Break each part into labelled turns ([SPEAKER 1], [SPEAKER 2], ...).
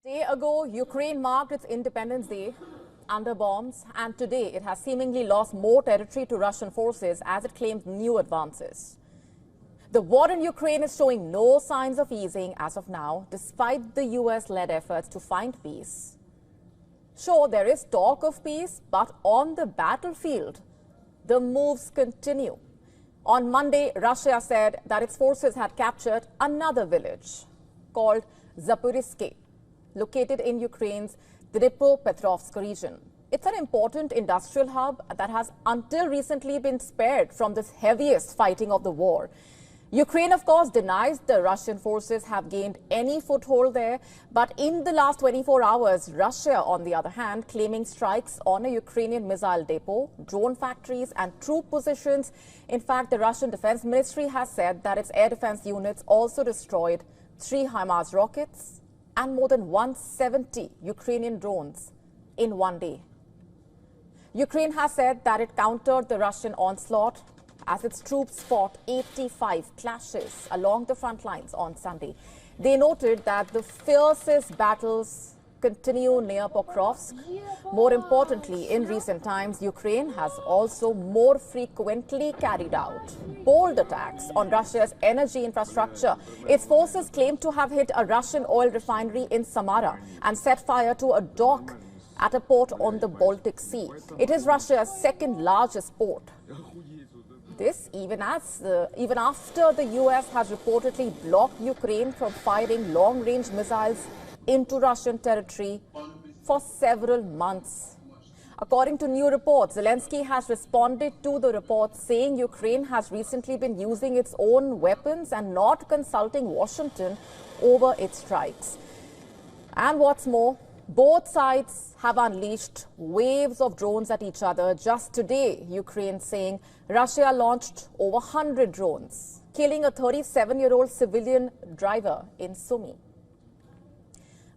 [SPEAKER 1] A day ago, Ukraine marked its Independence Day under bombs, and today it has seemingly lost more territory to Russian forces as it claims new advances. The war in Ukraine is showing no signs of easing as of now, despite the US-led efforts to find peace. Sure, there is talk of peace, but on the battlefield, the moves continue. On Monday, Russia said that its forces had captured another village called Zaporizhzhye, located in Ukraine's Dnipropetrovsk region. It's an important industrial hub that has until recently been spared from this heaviest fighting of the war. Ukraine, of course, denies the Russian forces have gained any foothold there. But in the last 24 hours, Russia, on the other hand, claiming strikes on a Ukrainian missile depot, drone factories and troop positions. In fact, the Russian Defense Ministry has said that its air defense units also destroyed 3 HIMARS rockets and more than 170 Ukrainian drones in one day. Ukraine has said that it countered the Russian onslaught as its troops fought 85 clashes along the front lines on Sunday. They noted that the fiercest battles continue near Pokrovsk. More importantly, in recent times, Ukraine has also more frequently carried out bold attacks on Russia's energy infrastructure. Its forces claim to have hit a Russian oil refinery in Samara and set fire to a dock at a port on the Baltic Sea. It is Russia's second largest port. This even after the US has reportedly blocked Ukraine from firing long-range missiles into Russian territory for several months. According to new reports, Zelensky has responded to the reports, saying Ukraine has recently been using its own weapons and not consulting Washington over its strikes. And what's more, both sides have unleashed waves of drones at each other. Just today, Ukraine saying Russia launched over 100 drones, killing a 37-year-old civilian driver in Sumy.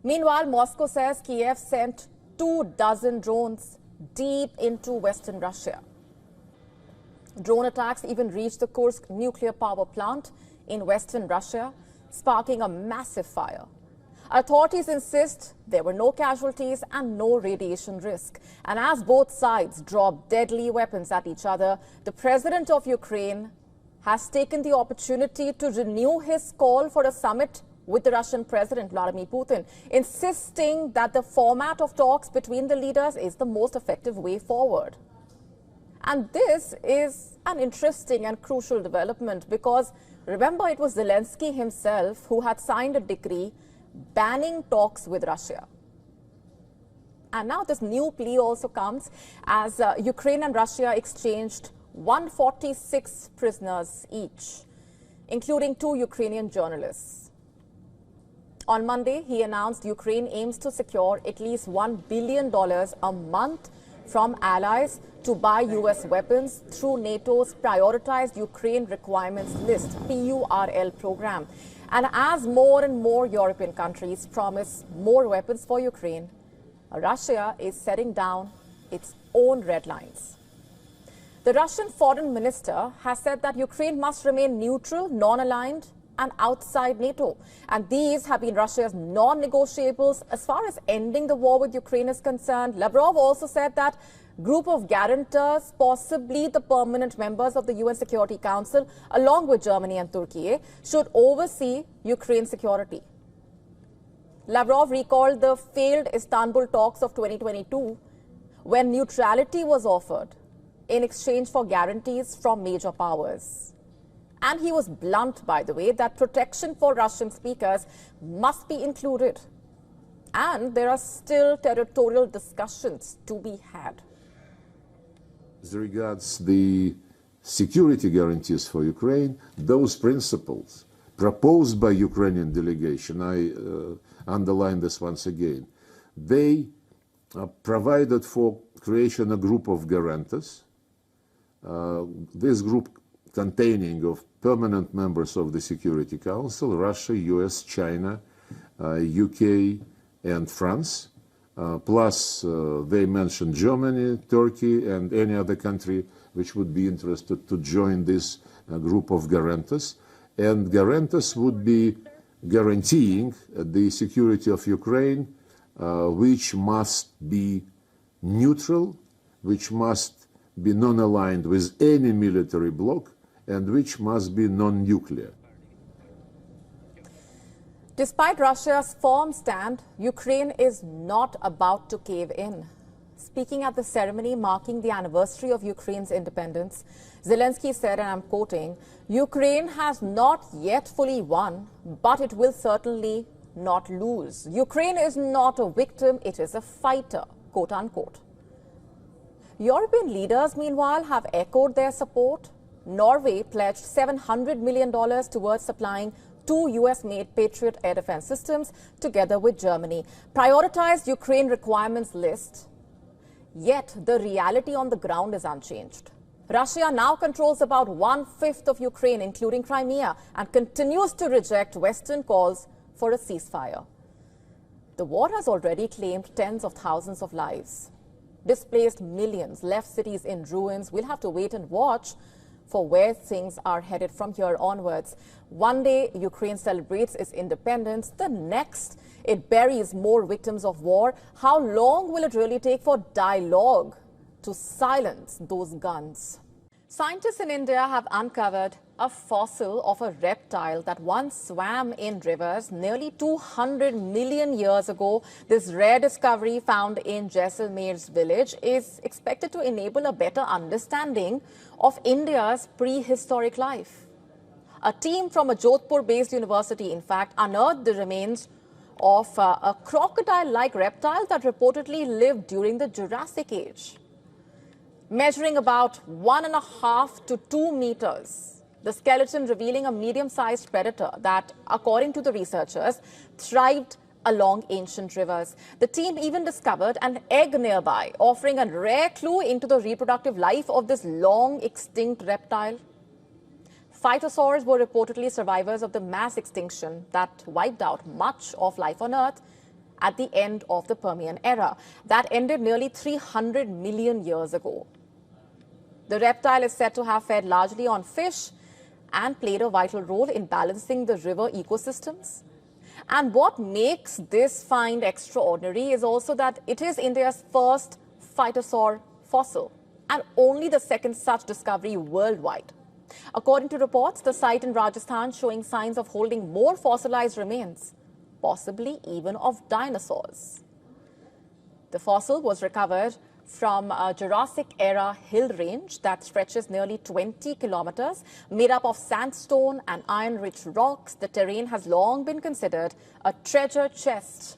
[SPEAKER 1] Meanwhile, Moscow says Kyiv sent 24 drones deep into western Russia. Drone attacks even reached the Kursk nuclear power plant in western Russia, sparking a massive fire. Authorities insist there were no casualties and no radiation risk. And as both sides drop deadly weapons at each other, the president of Ukraine has taken the opportunity to renew his call for a summit with the Russian President Vladimir Putin, insisting that the format of talks between the leaders is the most effective way forward. And this is an interesting and crucial development because, remember, it was Zelensky himself who had signed a decree banning talks with Russia. And now this new plea also comes as Ukraine and Russia exchanged 146 prisoners each, including 2 Ukrainian journalists. On Monday, he announced Ukraine aims to secure at least $1 billion a month from allies to buy US weapons through NATO's Prioritized Ukraine Requirements List, PURL program. And as more and more European countries promise more weapons for Ukraine, Russia is setting down its own red lines. The Russian foreign minister has said that Ukraine must remain neutral, non-aligned, and outside NATO. And these have been Russia's non-negotiables as far as ending the war with Ukraine is concerned. Lavrov also said that group of guarantors, possibly the permanent members of the UN Security Council, along with Germany and Turkey, should oversee Ukraine's security. Lavrov recalled the failed Istanbul talks of 2022, when neutrality was offered in exchange for guarantees from major powers. And he was blunt, by the way, that protection for Russian speakers must be included. And there are still territorial discussions to be had.
[SPEAKER 2] As regards the security guarantees for Ukraine, those principles proposed by Ukrainian delegation, I underline this once again, they provided for creation a group of guarantors. This group containing of permanent members of the Security Council, Russia, US, China, UK, and France. Plus, they mentioned Germany, Turkey, and any other country which would be interested to join this group of guarantors. And guarantors would be guaranteeing the security of Ukraine, which must be neutral, which must be non-aligned with any military bloc, and which must be non-nuclear.
[SPEAKER 1] Despite Russia's firm stand, Ukraine is not about to cave in. Speaking at the ceremony marking the anniversary of Ukraine's independence, Zelensky said, and I'm quoting, "Ukraine has not yet fully won, but it will certainly not lose. Ukraine is not a victim, it is a fighter," quote unquote. European leaders, meanwhile, have echoed their support. Norway pledged $700 million towards supplying 2 US-made Patriot air defense systems together with Germany. Prioritized Ukraine requirements list. Yet the reality on the ground is unchanged. Russia now controls about 1/5 of Ukraine, including Crimea, and continues to reject Western calls for a ceasefire. The war has already claimed tens of thousands of lives, displaced millions, left cities in ruins. We'll have to wait and watch for where things are headed from here onwards. One day, Ukraine celebrates its independence. The next, it buries more victims of war. How long will it really take for dialogue to silence those guns? Scientists in India have uncovered a fossil of a reptile that once swam in rivers nearly 200 million years ago. This rare discovery found in Jaisalmer's village is expected to enable a better understanding of India's prehistoric life. A team from a Jodhpur-based university, in fact, unearthed the remains of a crocodile-like reptile that reportedly lived during the Jurassic Age. Measuring about 1.5 to 2 meters, the skeleton revealing a medium-sized predator that, according to the researchers, thrived along ancient rivers. The team even discovered an egg nearby, offering a rare clue into the reproductive life of this long-extinct reptile. Phytosaurs were reportedly survivors of the mass extinction that wiped out much of life on Earth at the end of the Permian era. That ended nearly 300 million years ago. The reptile is said to have fed largely on fish and played a vital role in balancing the river ecosystems. And what makes this find extraordinary is also that it is India's first phytosaur fossil and only the second such discovery worldwide. According to reports, the site in Rajasthan showing signs of holding more fossilized remains, possibly even of dinosaurs. The fossil was recovered from a Jurassic-era hill range that stretches nearly 20 kilometers. Made up of sandstone and iron-rich rocks, the terrain has long been considered a treasure chest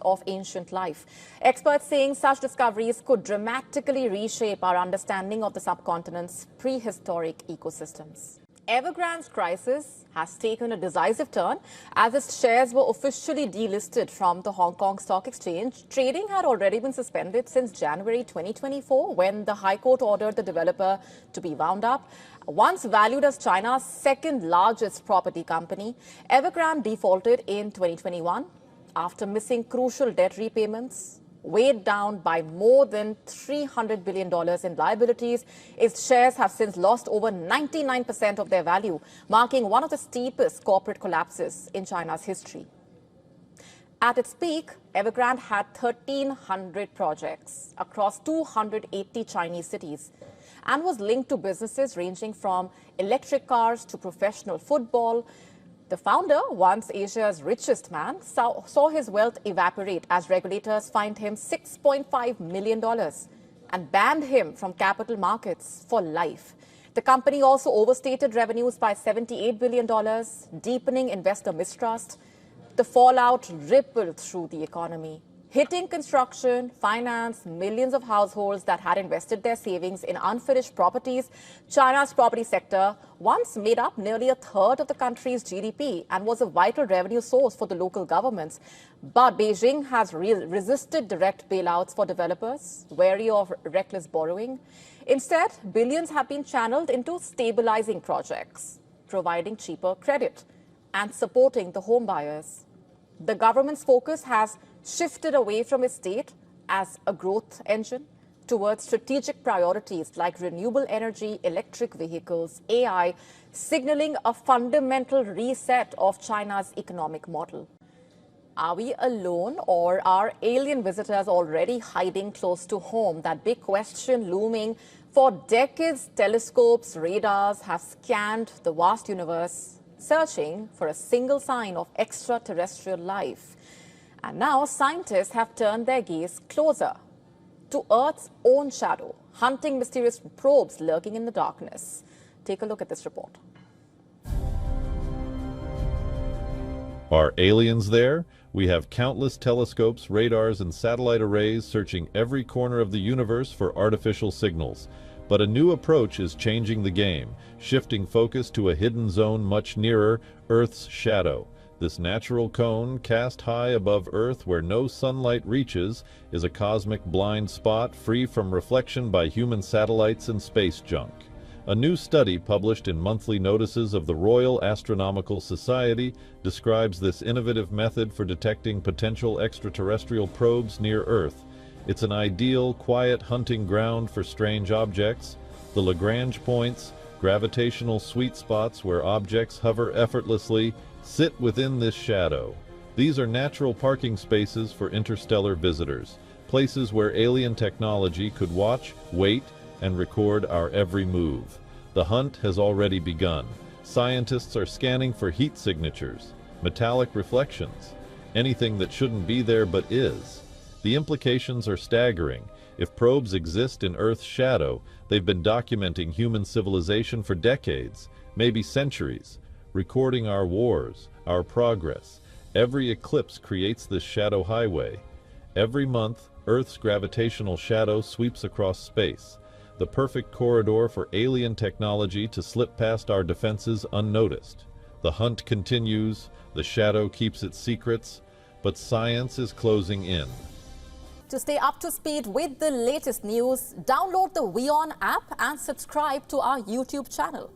[SPEAKER 1] of ancient life. Experts saying such discoveries could dramatically reshape our understanding of the subcontinent's prehistoric ecosystems. Evergrande's crisis has taken a decisive turn as its shares were officially delisted from the Hong Kong Stock Exchange. Trading had already been suspended since January 2024 when the High Court ordered the developer to be wound up. Once valued as China's second largest property company, Evergrande defaulted in 2021 after missing crucial debt repayments. Weighed down by more than $300 billion in liabilities, its shares have since lost over 99% of their value, marking one of the steepest corporate collapses in China's history. At its peak, Evergrande had 1,300 projects across 280 Chinese cities and was linked to businesses ranging from electric cars to professional football. The founder, once Asia's richest man, saw his wealth evaporate as regulators fined him $6.5 million and banned him from capital markets for life. The company also overstated revenues by $78 billion, deepening investor mistrust. The fallout rippled through the economy, hitting construction, finance, millions of households that had invested their savings in unfinished properties. China's property sector once made up nearly a third of the country's GDP and was a vital revenue source for the local governments. But Beijing has resisted direct bailouts for developers, wary of reckless borrowing. Instead, billions have been channeled into stabilizing projects, providing cheaper credit and supporting the home buyers. The government's focus has shifted away from its state as a growth engine towards strategic priorities like renewable energy, electric vehicles, AI, signaling a fundamental reset of China's economic model. Are we alone, or are alien visitors already hiding close to home? That big question looming. For decades, telescopes, radars have scanned the vast universe, searching for a single sign of extraterrestrial life. And now scientists have turned their gaze closer to Earth's own shadow, hunting mysterious probes lurking in the darkness. Take a look at this report.
[SPEAKER 3] Are aliens there? We have countless telescopes, radars, and satellite arrays searching every corner of the universe for artificial signals. But a new approach is changing the game, shifting focus to a hidden zone much nearer Earth's shadow. This natural cone, cast high above Earth where no sunlight reaches, is a cosmic blind spot free from reflection by human satellites and space junk. A new study published in monthly notices of the Royal Astronomical Society describes this innovative method for detecting potential extraterrestrial probes near Earth. It's an ideal, quiet hunting ground for strange objects. The Lagrange points, gravitational sweet spots where objects hover effortlessly, sit within this shadow. These are natural parking spaces for interstellar visitors, places where alien technology could watch, wait, and record our every move. The hunt has already begun. Scientists are scanning for heat signatures, metallic reflections, anything that shouldn't be there but is. The implications are staggering. If probes exist in Earth's shadow, they've been documenting human civilization for decades, maybe centuries, recording our wars, our progress. Every eclipse creates this shadow highway. Every month, Earth's gravitational shadow sweeps across space, the perfect corridor for alien technology to slip past our defenses unnoticed. The hunt continues, the shadow keeps its secrets, but science is closing in.
[SPEAKER 1] To stay up to speed with the latest news, download the WION app and subscribe to our YouTube channel.